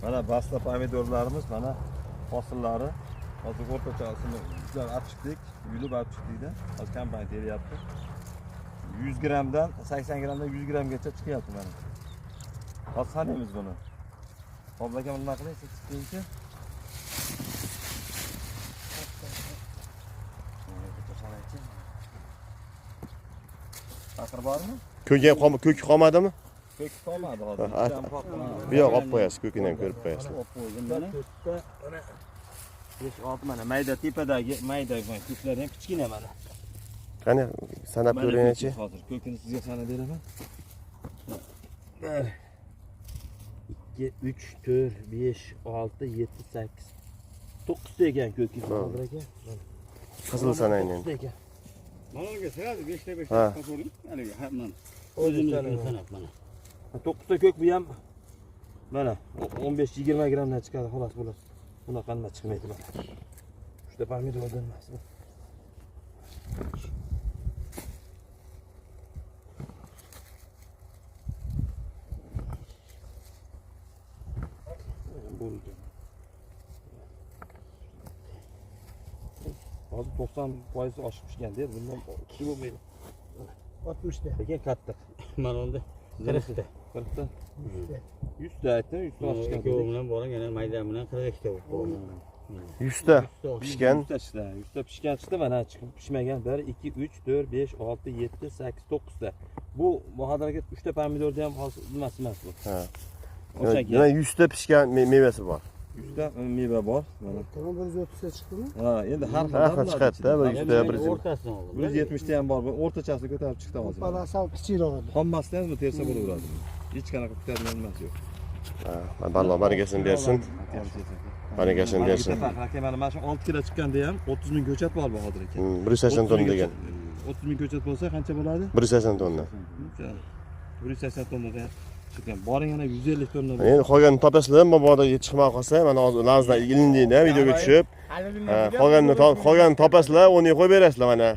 Mana basta pomidorlarimiz, mana hosillari. Hozir o'rtachasini bizlar olib chiqdik, yulib olib chiqdik-da. Hozir kombayn teryapti. 100 gramdan 80 gramdan 100 gramgacha chiqyapti mana. Hozir sanaymiz buni. Hozir aka nima qilaysiz chiqdingki? Aqir bormi? Ko'k qolmadimi? Ko'k qolmadi hozir. Bu yoq olib qo'yasiz, ko'kini ham ko'rib qo'yasiz. Olib qo'ydim mana. 5-6 mana mayda tepadagi mayda ko'klar ham kichkina mana. Qani sanab ko'ring-chi. Hozir ko'kini sizga sanab beraman. 1 2 3 4 5 6 7 8 9 ta ekan ko'kingiz hozir aka. Qizil sanayni endi. Mana unga sirasi 5 ta 5 Ha. ta qo'ying. Haliga hamman. O'zimizdan sanab mana. 9 ta ko'k bu ham mana 15-20 gramdan chiqadi xolos bo'ladi. Bunaqa nima chiqmaydi mana. 3 ta pomidordan emas. Bo'ldi. Hozir 90% oshib pishgan deydi. Bundan kishi bo'lmaydi. 60 ta. Lekin katta. Mana unda 40 ta. 40 ta. 100 ta aytdim, 100 ta oshib Ikkovi chiqadi. bilan bora yana mayda bilan 42 ta bo'ldi. 100 ta pishgan. 100 ta chiqdi. 100 ta pishgan chiqdi, mana chiqib pishmagan 1 2 3 4 5 6 7 8 9 ta. Bu hozirgi 3 ta pomidorda ham hozir nimasi emas bu. Ha. O'shanga Demak 100 ta pishgan mevasi bor. 100 ta meva bor. Mana. Tamam 130 ta chiqdimi? Ha, endi har Har xil chiqadi-da, 100 ta 100. O'rtasini oldim. 170 ta ham bor. O'rtachasini ko'tarib chiqdi hozir. Balasal kichikroq edi. Hammasidan bu tersa bo'laveradi. Hech qanaqa ko'targan emas yo'q. Ha, Alloh barakasini bersin. Barakasini bersin. Aka mana shu 6 kilo chiqqanda ham 30 ming ko'chat bor bu hozir aka. 180 tonna degan. 30 ming ko'chat bo'lsa qancha bo'ladi? 180 tonna. 180 tonnada chiqqan. Boring yana 150 tonna. Endi qolganini topasizlar, mabodo chiqmay qolsa, mana hozir lazdan ilindingda videoga tushib, qolganini topasizlar, o'rniga qo'yib berasizlar mana.